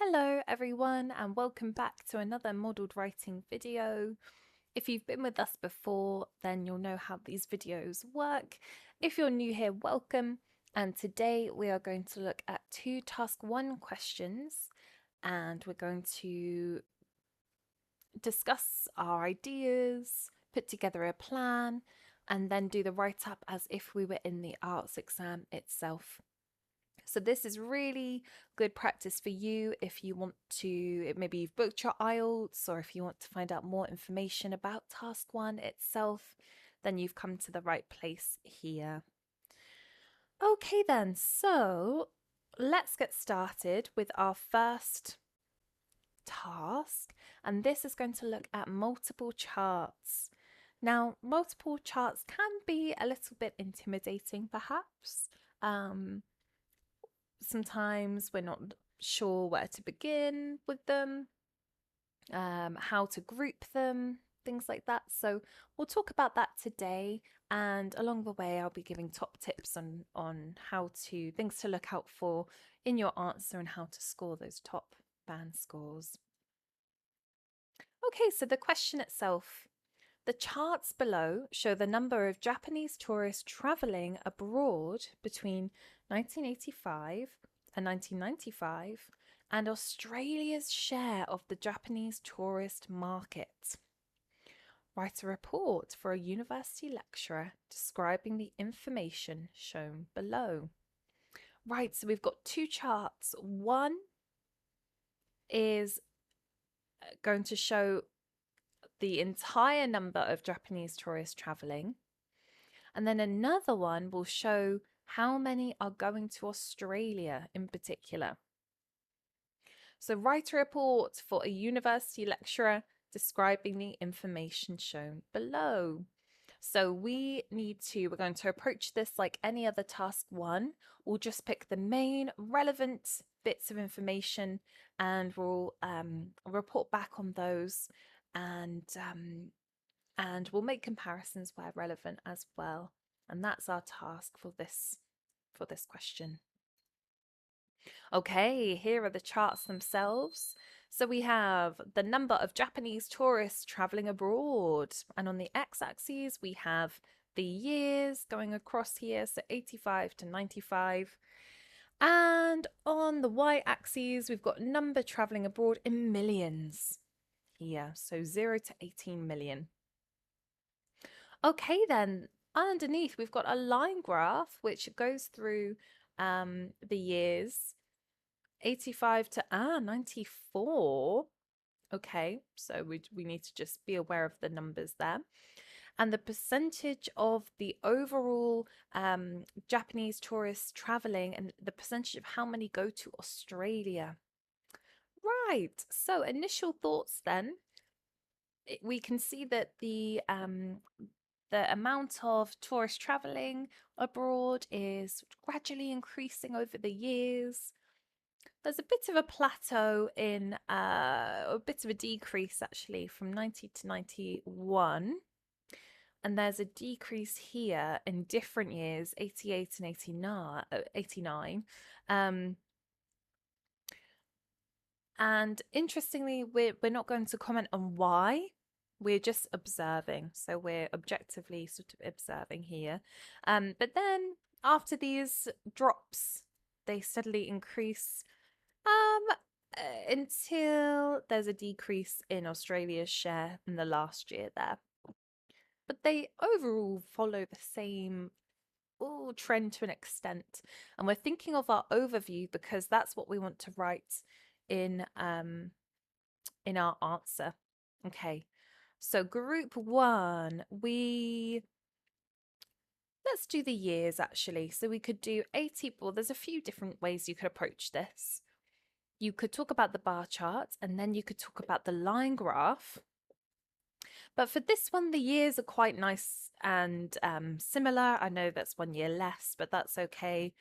Hello everyone and welcome back to another modelled writing video. If you've been with us before, then you'll know how these videos work. If you're new here, welcome. And today we are going to look at two task 1 questions and we're going to discuss our ideas, put together a plan, and then do the write-up as if we were in the arts exam itself. So this is really good practice for you if you want to, maybe you've booked your IELTS, or if you want to find out more information about task 1 itself, then you've come to the right place here. Okay then, so let's get started with our first task, and this is going to look at multiple charts. Now, multiple charts can be a little bit intimidating perhaps. Sometimes we're not sure where to begin with them, how to group them, things like that. So we'll talk about that today, and along the way I'll be giving top tips on things to look out for in your answer and how to score those top band scores. Okay, so the question itself. The charts below show the number of Japanese tourists travelling abroad between 1985 and 1995 and Australia's share of the Japanese tourist market. Write a report for a university lecturer describing the information shown below. Right, so we've got two charts. One is going to show the entire number of Japanese tourists traveling. And then another one will show how many are going to Australia in particular. So write a report for a university lecturer describing the information shown below. So we're going to approach this like any other task 1. We'll just pick the main relevant bits of information and we'll report back on those, and we'll make comparisons where relevant as well. And that's our task for this question. Okay, here are the charts themselves. So we have the number of Japanese tourists traveling abroad, and on the x-axis we have the years going across here, so 85 to 95. And on the y-axis we've got number traveling abroad in millions here, so 0 to 18 million. Okay, then underneath we've got a line graph which goes through the years 85 to 94. Okay, so we need to just be aware of the numbers there. And the percentage of the overall Japanese tourists traveling and the percentage of how many go to Australia. Right, so initial thoughts then. We can see that the amount of tourists traveling abroad is gradually increasing over the years. There's a bit of a plateau in a bit of a decrease actually from 90 to 91, and there's a decrease here in different years, 88 and 89. And interestingly, we're not going to comment on why. We're just observing, so we're objectively sort of observing here. But then after these drops, they steadily increase until there's a decrease in Australia's share in the last year there. But they overall follow the same trend to an extent. And we're thinking of our overview because that's what we want to write in our answer. Okay, so group 1, let's do the years actually. So we could do 80, well, there's a few different ways you could approach this. You could talk about the bar chart and then you could talk about the line graph. But for this one, the years are quite nice and similar. I know that's 1 year less, but that's okay.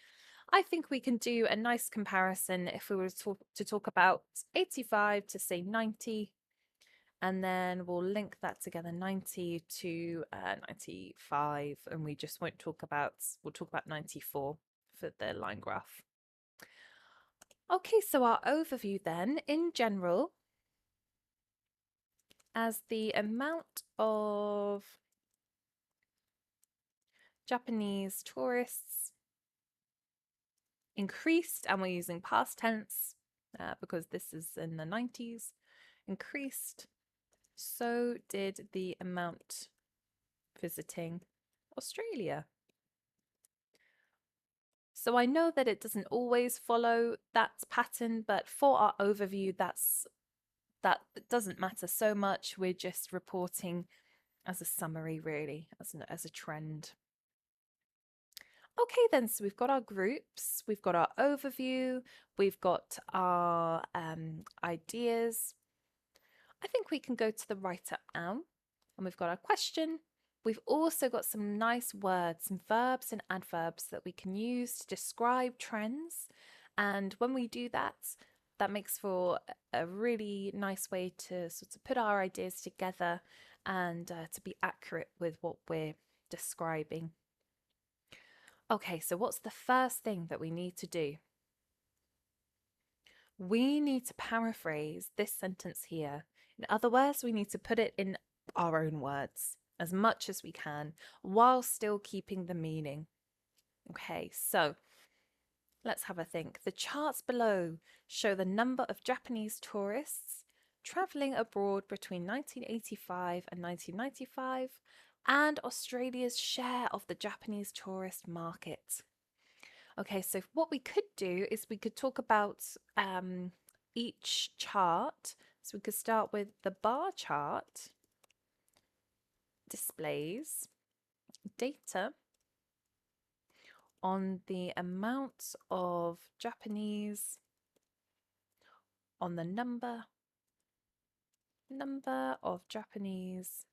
I think we can do a nice comparison if we were to talk about 85 to say 90, and then we'll link that together, 90 to 95, and we'll talk about 94 for the line graph. Okay, so our overview then, in general, as the amount of Japanese tourists increased, and we're using past tense because this is in the 90s, increased, so did the amount visiting Australia. So I know that it doesn't always follow that pattern, but for our overview, that doesn't matter so much. We're just reporting as a summary, really, as a trend. Okay, then, so we've got our groups, we've got our overview, we've got our ideas. I think we can go to the write-up now, and we've got our question. We've also got some nice words, some verbs and adverbs that we can use to describe trends. And when we do that, that makes for a really nice way to sort of put our ideas together and to be accurate with what we're describing. Okay, so what's the first thing that we need to do? We need to paraphrase this sentence here. In other words, we need to put it in our own words as much as we can while still keeping the meaning. Okay, so let's have a think. The charts below show the number of Japanese tourists travelling abroad between 1985 and 1995 and Australia's share of the Japanese tourist market. Okay, so what we could do is we could talk about each chart. So we could start with the bar chart displays data on the amount of Japanese, on the number of Japanese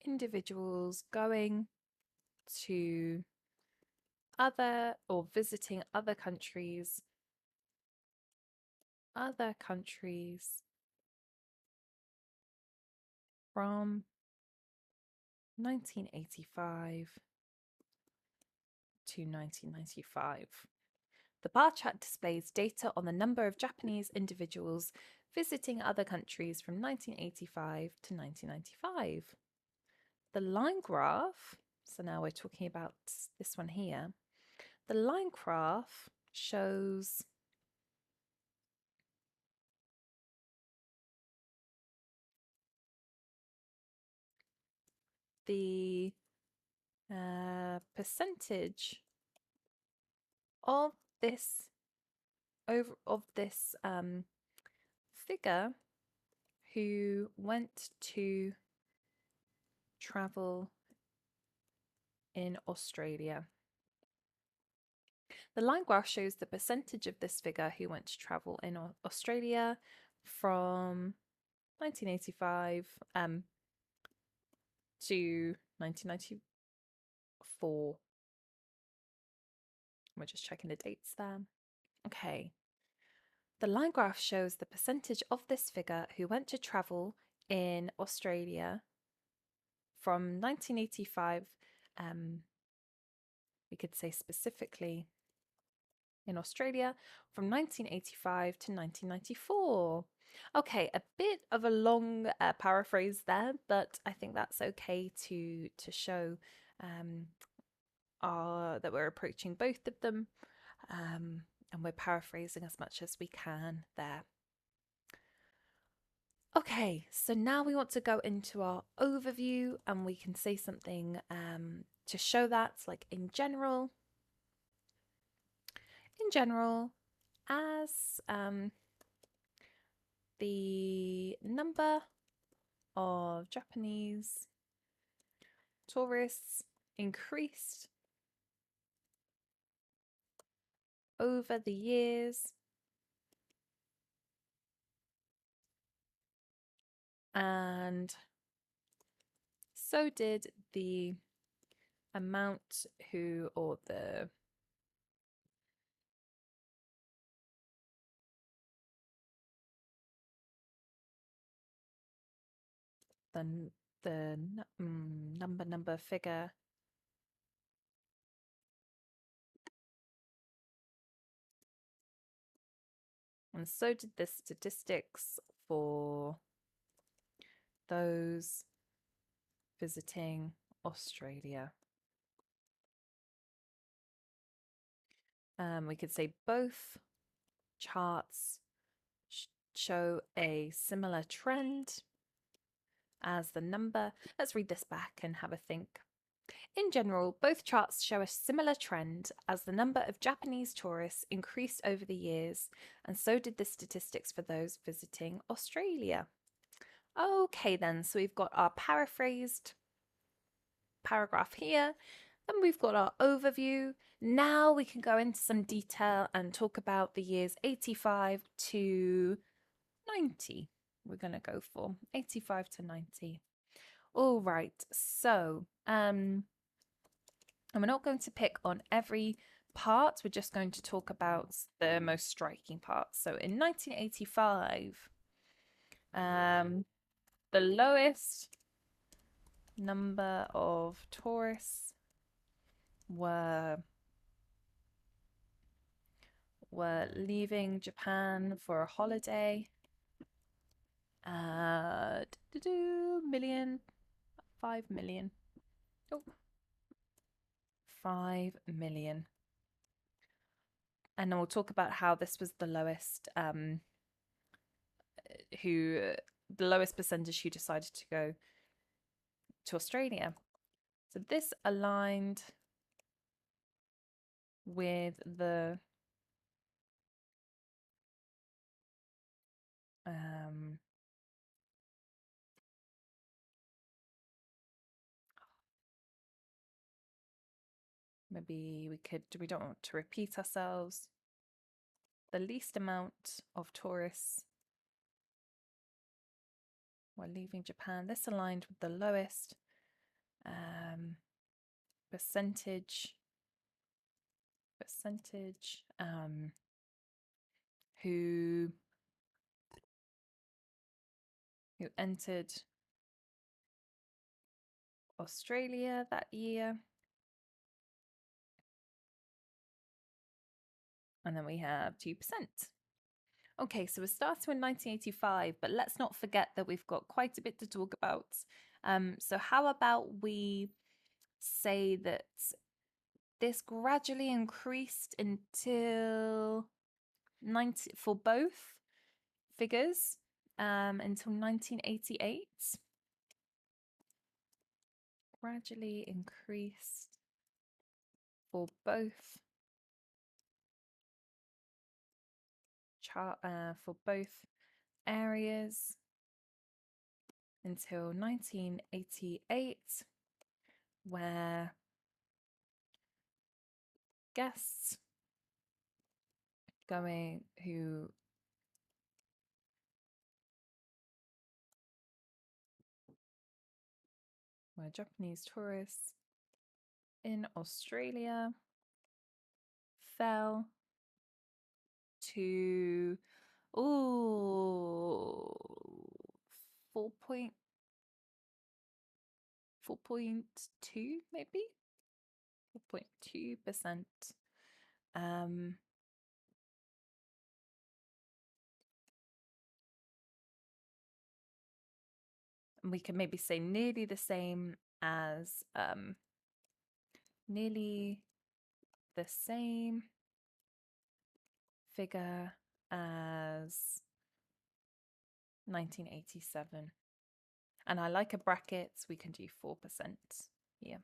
individuals going to other or visiting other countries from 1985 to 1995. The bar chart displays data on the number of Japanese individuals visiting other countries from 1985 to 1995. The line graph, so now we're talking about this one here, the line graph shows the percentage of this figure who went to travel in Australia. The line graph shows the percentage of this figure who went to travel in Australia from 1985 to 1994. We're just checking the dates there. Okay. The line graph shows the percentage of this figure who went to travel in Australia from 1985, we could say specifically in Australia, from 1985 to 1994. Okay, a bit of a long paraphrase there, but I think that's okay to show that we're approaching both of them, and we're paraphrasing as much as we can there. Okay, so now we want to go into our overview, and we can say something to show that, like in general. In general, as the number of Japanese tourists increased over the years, and so did the amount who, or the the number figure. And so did the statistics for those visiting Australia. We could say both charts show a similar trend as the number. Let's read this back and have a think. In general, both charts show a similar trend as the number of Japanese tourists increased over the years, and so did the statistics for those visiting Australia. Okay, then, so we've got our paraphrased paragraph here, and we've got our overview. Now we can go into some detail and talk about the years 85 to 90. We're going to go for 85 to 90. All right, so and we're not going to pick on every part. We're just going to talk about the most striking parts. So in 1985, the lowest number of tourists were leaving Japan for a holiday. Million, 5 million. Oh, 5 million. And then we'll talk about how this was the lowest, the lowest percentage who decided to go to Australia. So this aligned with the maybe we don't want to repeat ourselves. The least amount of tourists were leaving Japan. This aligned with the lowest percentage who entered Australia that year. And then we have 2%. Okay, so we're starting with 1985, but let's not forget that we've got quite a bit to talk about. So how about we say that this gradually increased until for both figures until 1988. Gradually increased for both areas until 1988, where guests who were Japanese tourists in Australia fell to 4.2 maybe 4.2%. We can maybe say nearly the same as figure as 1987. And I like a bracket, so we can do 4% here.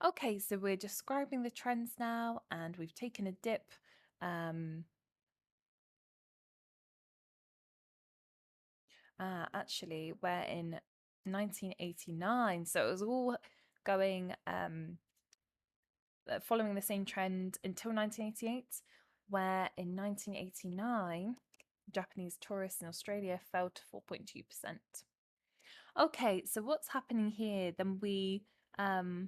Okay, so we're describing the trends now, and we've taken a dip. Actually, we're in 1989, so it was all going following the same trend until 1988, where in 1989, Japanese tourists in Australia fell to 4.2%. Okay, so what's happening here? Then we go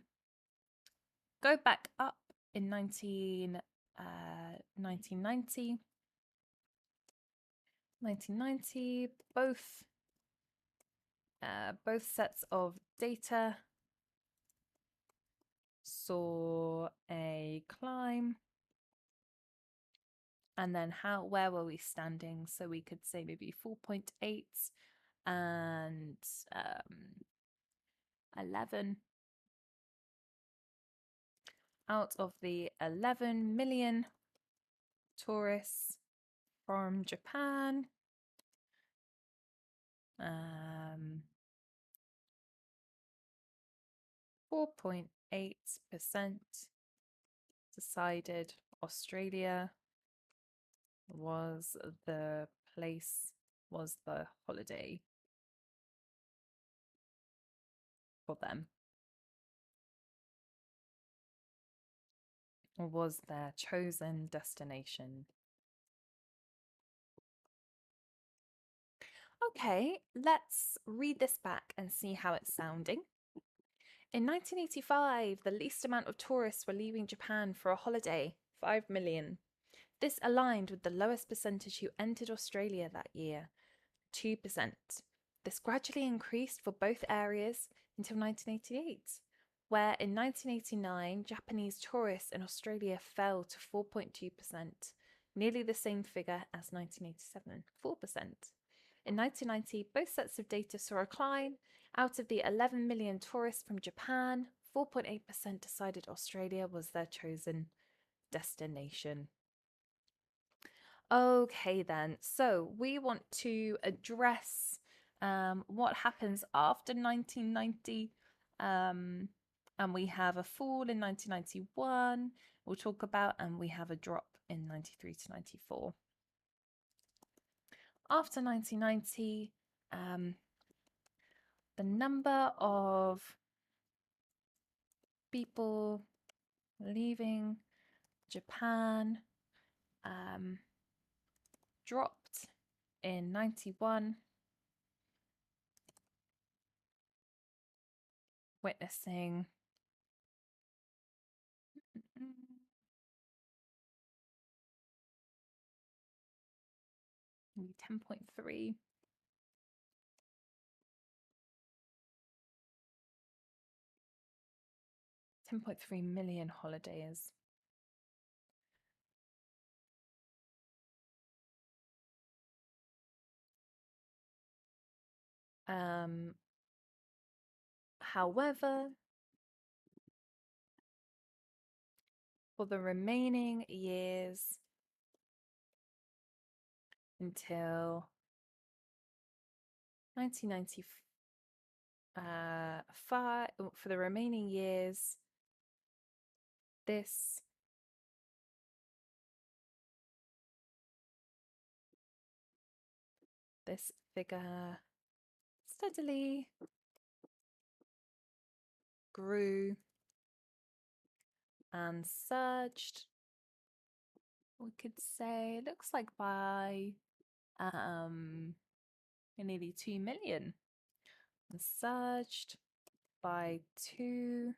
back up in 1990. 1990, both both sets of data saw a climb. And then where were we standing? So we could say maybe 4.8 and 11. Out of the 11 million tourists from Japan, 4.8% decided Australia was the place, was the holiday for them, or was their chosen destination. Okay, let's read this back and see how it's sounding. In 1985, the least amount of tourists were leaving Japan for a holiday, 5 million. This aligned with the lowest percentage who entered Australia that year, 2%. This gradually increased for both areas until 1988, where in 1989, Japanese tourists in Australia fell to 4.2%, nearly the same figure as 1987, 4%. In 1990, both sets of data saw a climb. Out of the 11 million tourists from Japan, 4.8% decided Australia was their chosen destination. Okay, then. So we want to address what happens after 1990. And we have a fall in 1991, we'll talk about, and we have a drop in 93 to 94. After 1990, the number of people leaving Japan dropped in 91, witnessing 10.3. 10.3 million holidays. However, for the remaining years until 1995, for the remaining years, this figure steadily grew and surged. We could say it looks like by nearly 2 million, and surged by 2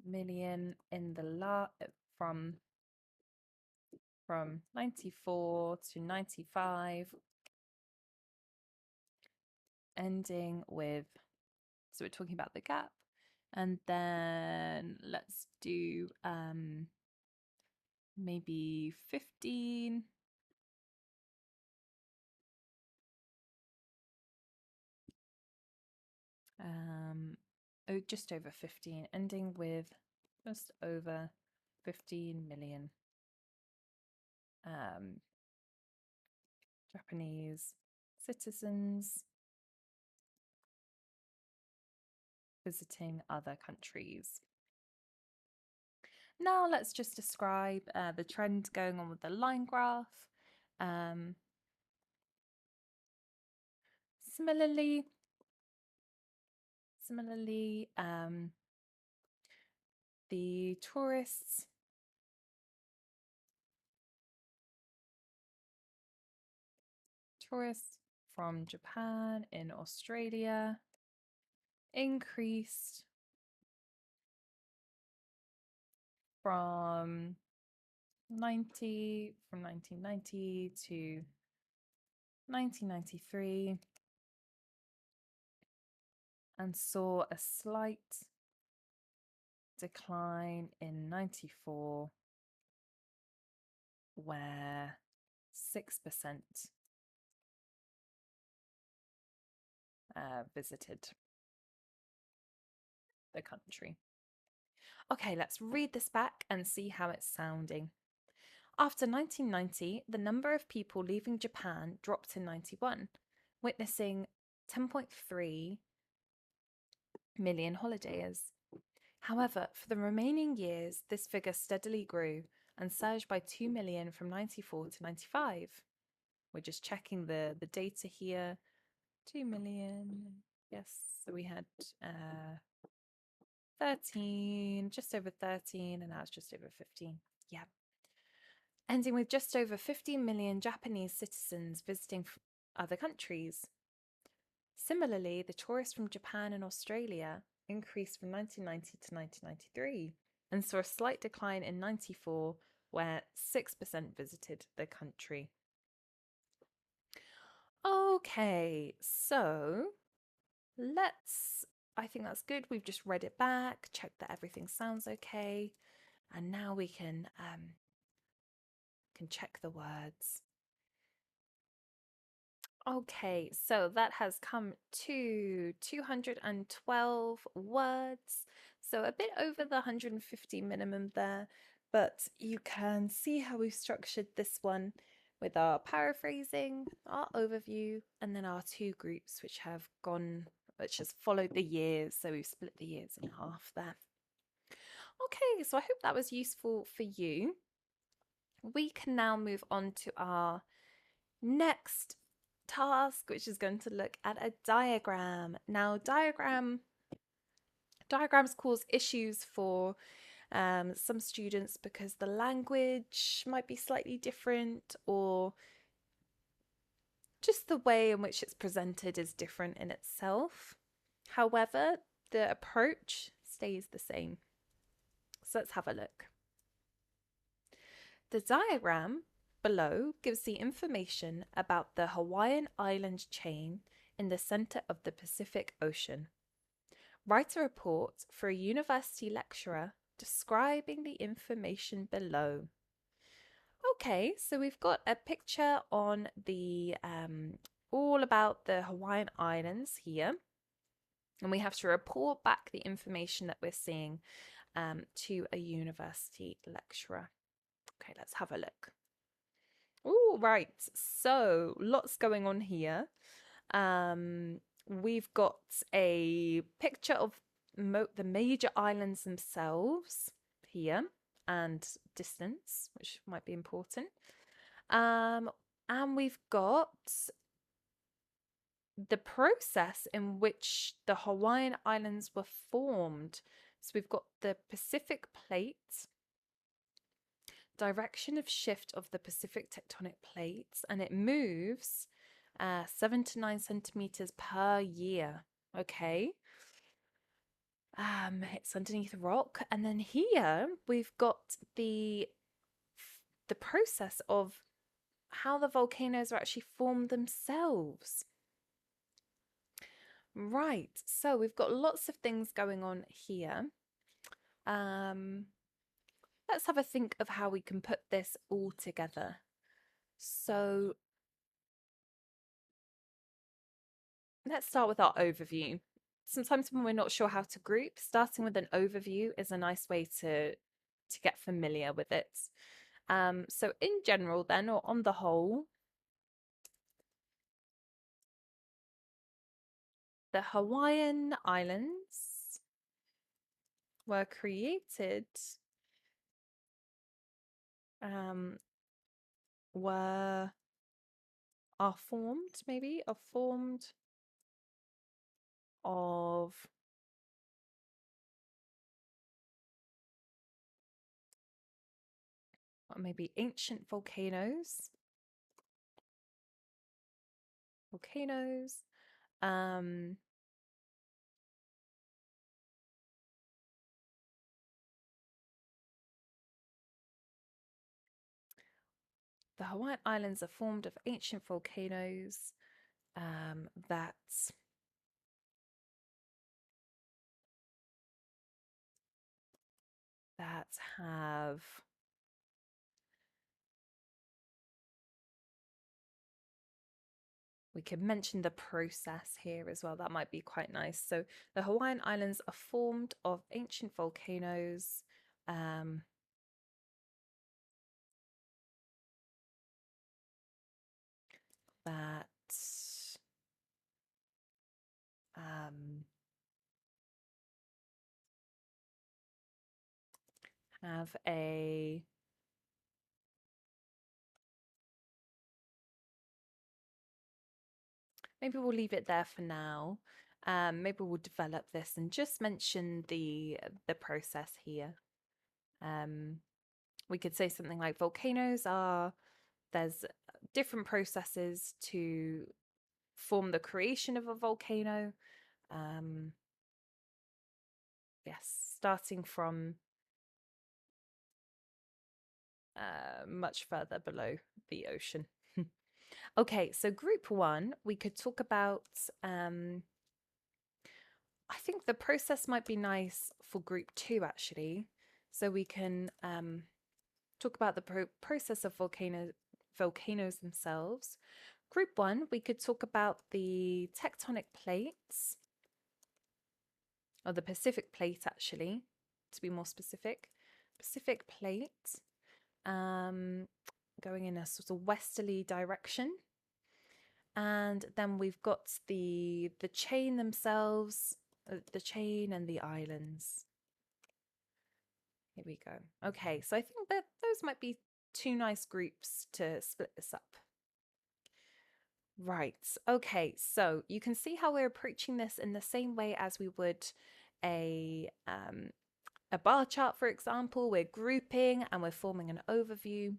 million in the from 94 to 95, ending with, so we're talking about the gap, and then let's do maybe 15, just over 15, ending with just over 15 million Japanese citizens visiting other countries. Now let's just describe the trend going on with the line graph. Similarly, the tourists from Japan in Australia increased from 1990 to 1993 and saw a slight decline in 94, where 6% visited the country. Okay, let's read this back and see how it's sounding. After 1990, the number of people leaving Japan dropped in 91, witnessing 10.3 million holidayers. However, for the remaining years, this figure steadily grew and surged by 2 million from 94 to 95. We're just checking the data here. 2 million. Yes, so we had 13, just over 13, and now it's just over 15. Yeah. Ending with just over 15 million Japanese citizens visiting other countries. Similarly, the tourists from Japan and Australia increased from 1990 to 1993 and saw a slight decline in 94, where 6% visited the country. Okay, so I think that's good. We've just read it back, checked that everything sounds okay, and now we can check the words. Okay, so that has come to 212 words, so a bit over the 150 minimum there, but you can see how we've structured this one with our paraphrasing, our overview, and then our two groups which has followed the years, so we've split the years in half there. Okay, so I hope that was useful for you. We can now move on to our next task, which is going to look at a diagram. Now, diagrams cause issues for some students because the language might be slightly different, or just the way in which it's presented is different in itself. However, the approach stays the same. So let's have a look. The diagram below gives the information about the Hawaiian island chain in the center of the Pacific Ocean. Write a report for a university lecturer describing the information below. Okay, so we've got a picture on the all about the Hawaiian Islands here, and we have to report back the information that we're seeing to a university lecturer. Okay, let's have a look. All right, so lots going on here. We've got a picture of the major islands themselves here and distance, which might be important. And we've got the process in which the Hawaiian Islands were formed. So we've got the Pacific Plate, direction of shift of the Pacific tectonic plates, and it moves 7 to 9 centimeters per year. Okay. It's underneath a rock, and then here we've got the process of how the volcanoes are actually formed themselves. Right, so we've got lots of things going on here. Let's have a think of how we can put this all together. So let's start with our overview. Sometimes when we're not sure how to group, starting with an overview is a nice way to get familiar with it. So in general then, or on the whole, the Hawaiian Islands were created, are formed of maybe ancient volcanoes. The Hawaiian Islands are formed of ancient volcanoes that that have we could mention the process here as well. That might be quite nice. So the Hawaiian Islands are formed of ancient volcanoes. That have a maybe we'll leave it there for now. Maybe we'll develop this and just mention the process here. We could say something like volcanoes are there's different processes to form the creation of a volcano. Yes, starting from much further below the ocean. Okay, so group one, we could talk about. I think the process might be nice for group two actually. So we can talk about the process of volcanoes themselves. Group one, we could talk about the tectonic plates, or the Pacific plate actually, to be more specific. Pacific plate, going in a sort of westerly direction. And then we've got the chain themselves, the chain and the islands. Here we go. Okay, so I think that those might be two nice groups to split this up. Right, okay, so you can see how we're approaching this in the same way as we would a bar chart, for example. We're grouping and we're forming an overview.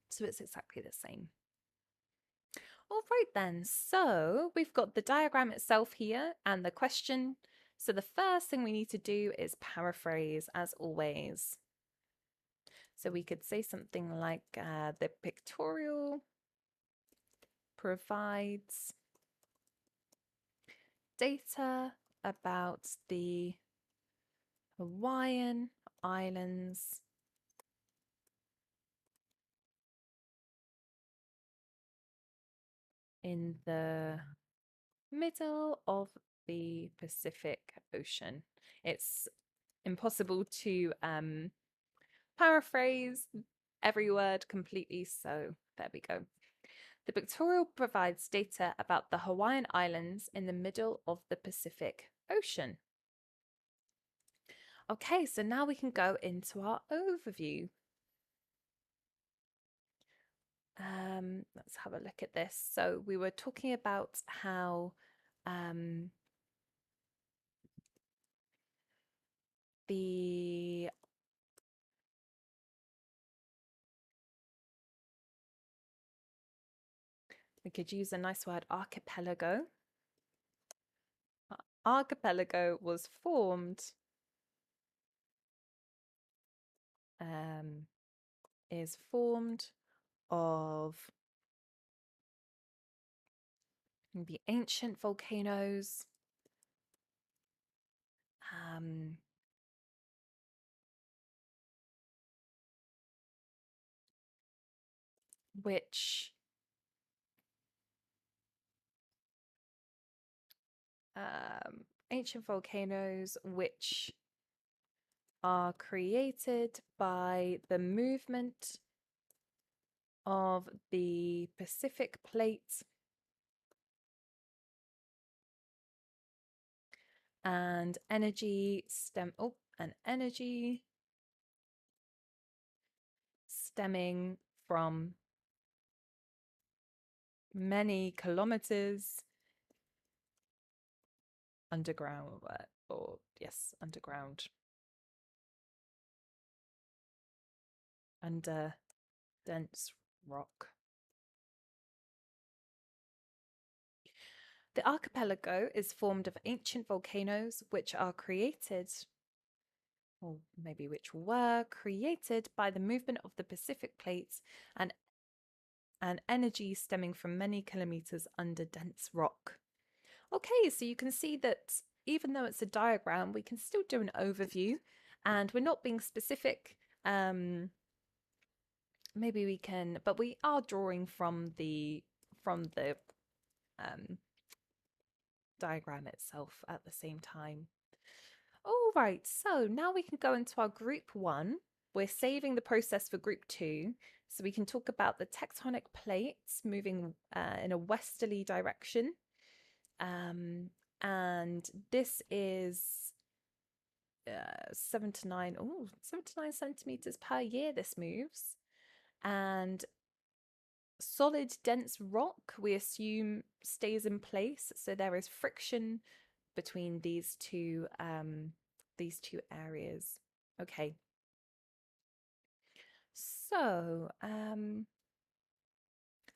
So it's exactly the same. All right then, so we've got the diagram itself here and the question. So the first thing we need to do is paraphrase, as always. So we could say something like the pictorial provides data about the Hawaiian Islands in the middle of the Pacific Ocean. It's impossible to paraphrase every word completely, so there we go. The pictorial provides data about the Hawaiian Islands in the middle of the Pacific Ocean. Okay, so now we can go into our overview. Let's have a look at this. So we were talking about how we could use a nice word, archipelago. Archipelago was formed is formed of the ancient volcanoes, which ancient volcanoes which are created by the movement of the Pacific plate and energy stemming from many kilometers underground, underground, under dense rock. The archipelago is formed of ancient volcanoes which are created, or maybe which were created by the movement of the Pacific plates and energy stemming from many kilometers under dense rock. Okay, so you can see that even though it's a diagram, we can still do an overview And we're not being specific. Maybe we can, but we are drawing from the um, diagram itself at the same time. All right, so now we can go into our group 1. We're saving the process for group 2, so we can talk about the tectonic plates moving in a westerly direction. And this is 7 to 9 centimeters per year this moves. And solid dense rock we assume stays in place, so there is friction between these two areas. Okay, so then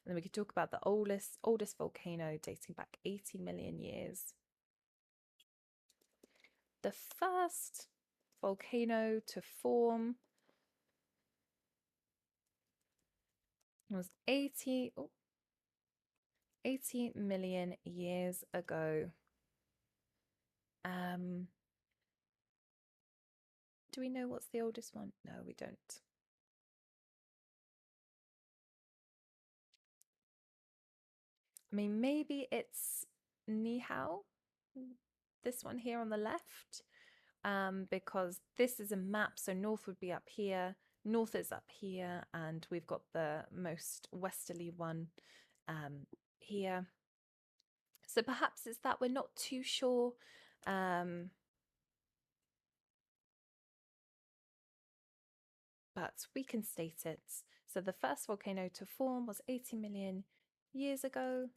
we could talk about the oldest volcano dating back 80 million years. The first volcano to form was 80 million years ago. Do we know what's the oldest one? No, we don't. I mean, maybe it's Nihao, this one here on the left, because this is a map. So north would be up here, north is up here, and we've got the most westerly one here. So perhaps it's that, we're not too sure. But we can state it. So the first volcano to form was 80 million years ago.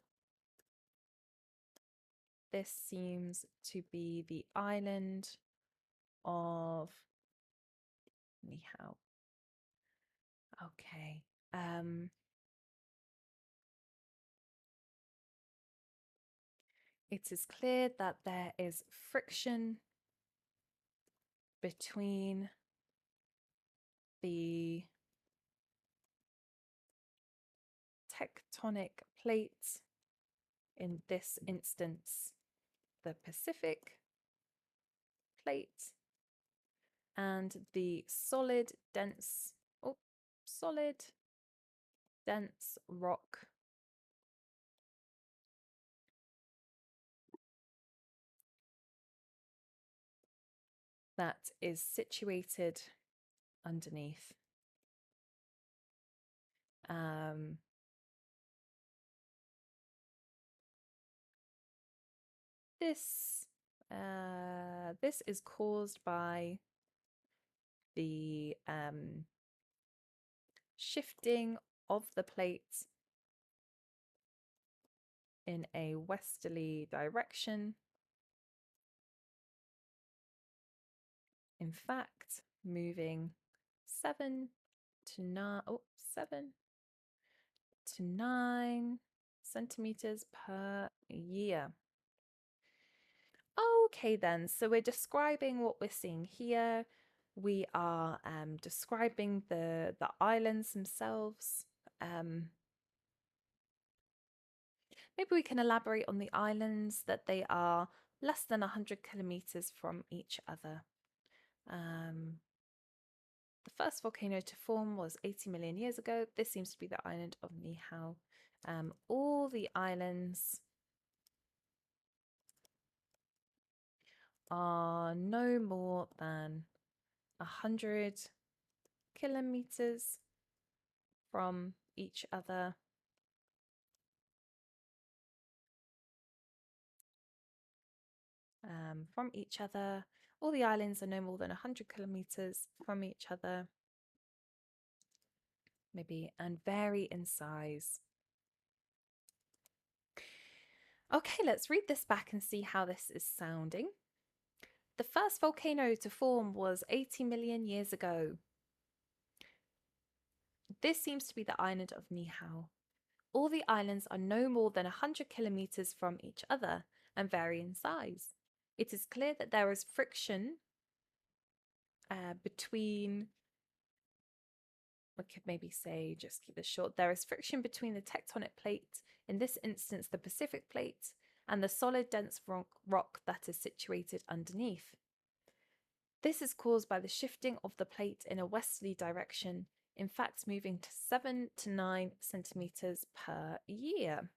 This seems to be the island of Nihao. Okay. It is clear that there is friction between the tectonic plates, in this instance, the Pacific plate, and the solid dense rock that is situated underneath. This is caused by the shifting of the plate in a westerly direction. In fact, moving 7 to 9 centimeters per year. Okay, then, so we're describing what we're seeing here. We are describing the islands themselves. Maybe we can elaborate on the islands, that they are less than 100 kilometers from each other. The first volcano to form was 80 million years ago. This seems to be the island of Nihao. All the islands are no more than 100 kilometers from each other. All the islands are no more than 100 kilometers from each other, maybe, and vary in size. Okay, let's read this back and see how this is sounding. The first volcano to form was 80 million years ago. This seems to be the island of Nihao. All the islands are no more than 100 kilometers from each other and vary in size. It is clear that there is friction between, we could maybe say, just keep this short, there is friction between the tectonic plate, in this instance the Pacific plate, and the solid dense rock that is situated underneath. This is caused by the shifting of the plate in a westerly direction, in fact moving to 7 to 9 centimeters per year.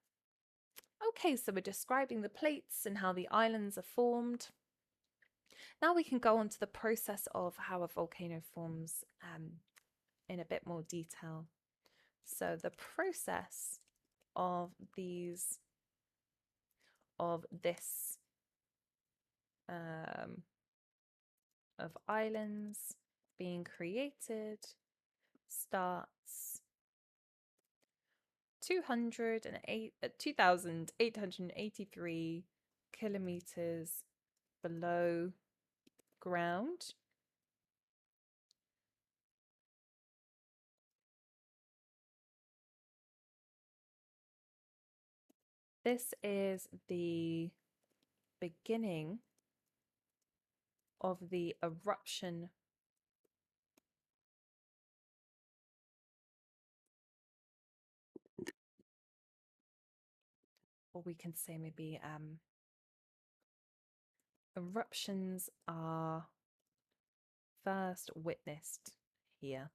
Okay, so we're describing the plates and how the islands are formed. Now we can go on to the process of how a volcano forms in a bit more detail. So the process of this of islands being created starts 2,883 kilometers below ground. This is the beginning of the eruption or we can say maybe eruptions are first witnessed here.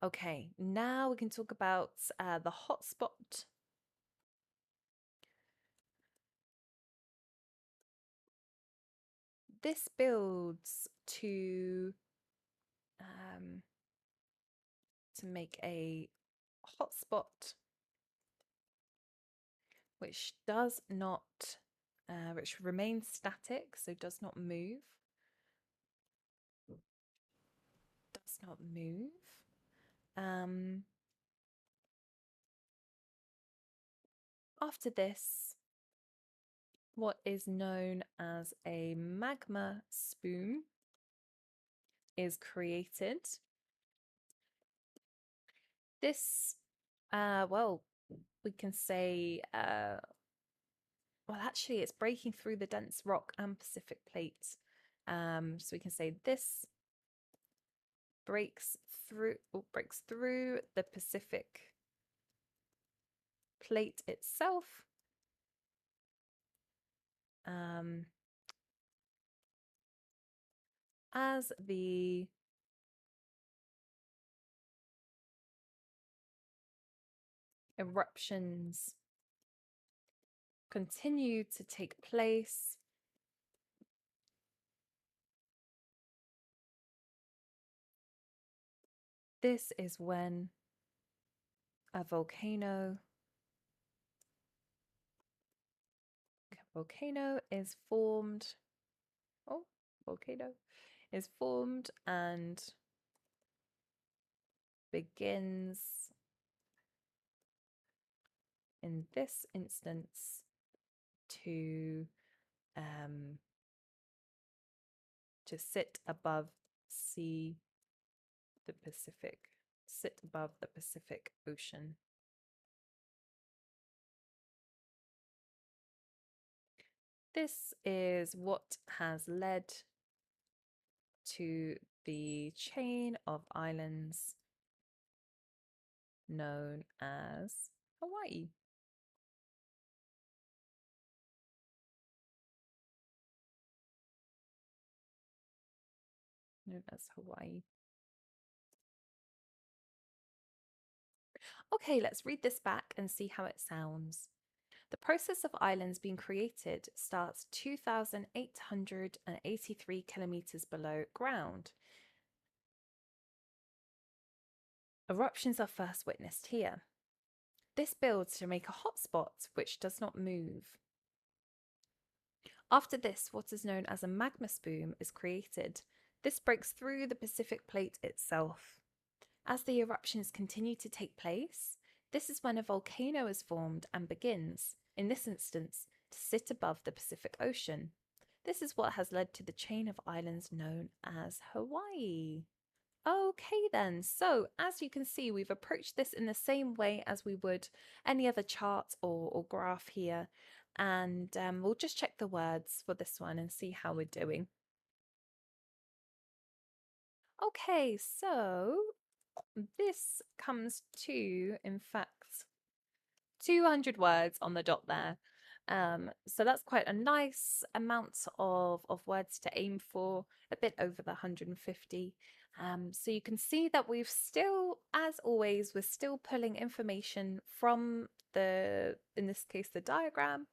Okay, now we can talk about the hotspot. This builds to make a hotspot which does not, which remains static, so does not move. Does not move. After this, what is known as a magma spume is created. This, well, we can say, well, actually, it's breaking through the dense rock and Pacific plate. So we can say this breaks through the Pacific plate itself. As the eruptions continue to take place, this is when a volcano is formed. Oh, volcano is formed and begins, in this instance, to sit above sit above the Pacific Ocean. This is what has led to the chain of islands known as Hawaii. Known as Hawaii. Okay, let's read this back and see how it sounds. The process of islands being created starts 2,883 kilometers below ground. Eruptions are first witnessed here. This builds to make a hotspot which does not move. After this, what is known as a magma spume is created. This breaks through the Pacific plate itself. As the eruptions continue to take place, this is when a volcano is formed and begins, in this instance, to sit above the Pacific Ocean. This is what has led to the chain of islands known as Hawaii. Okay then, so as you can see, we've approached this in the same way as we would any other chart or graph here. And we'll just check the words for this one and see how we're doing. Okay, so this comes to, in fact, 200 words on the dot there. So that's quite a nice amount of words to aim for, a bit over the 150. So you can see that we've still, as always, we're still pulling information from in this case, the diagram.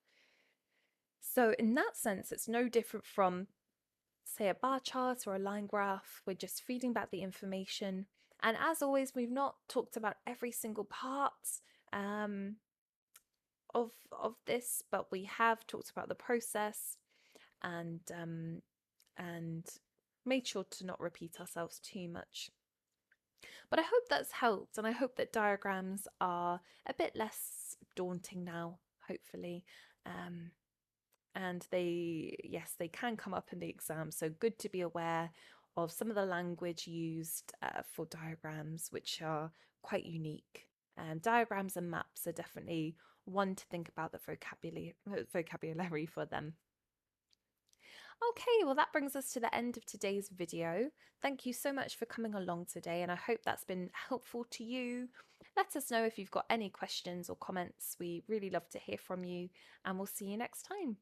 So in that sense, it's no different from, say, a bar chart or a line graph. We're just feeding back the information. And as always, we've not talked about every single part um, of this, but we have talked about the process and made sure to not repeat ourselves too much. But I hope that's helped, and I hope that diagrams are a bit less daunting now, hopefully. And yes, they can come up in the exam, so good to be aware of some of the language used for diagrams, which are quite unique. Diagrams and maps are definitely one to think about the vocabulary for them. Okay, well, that brings us to the end of today's video. Thank you so much for coming along today, and I hope that's been helpful to you. Let us know if you've got any questions or comments. We really love to hear from you, and we'll see you next time.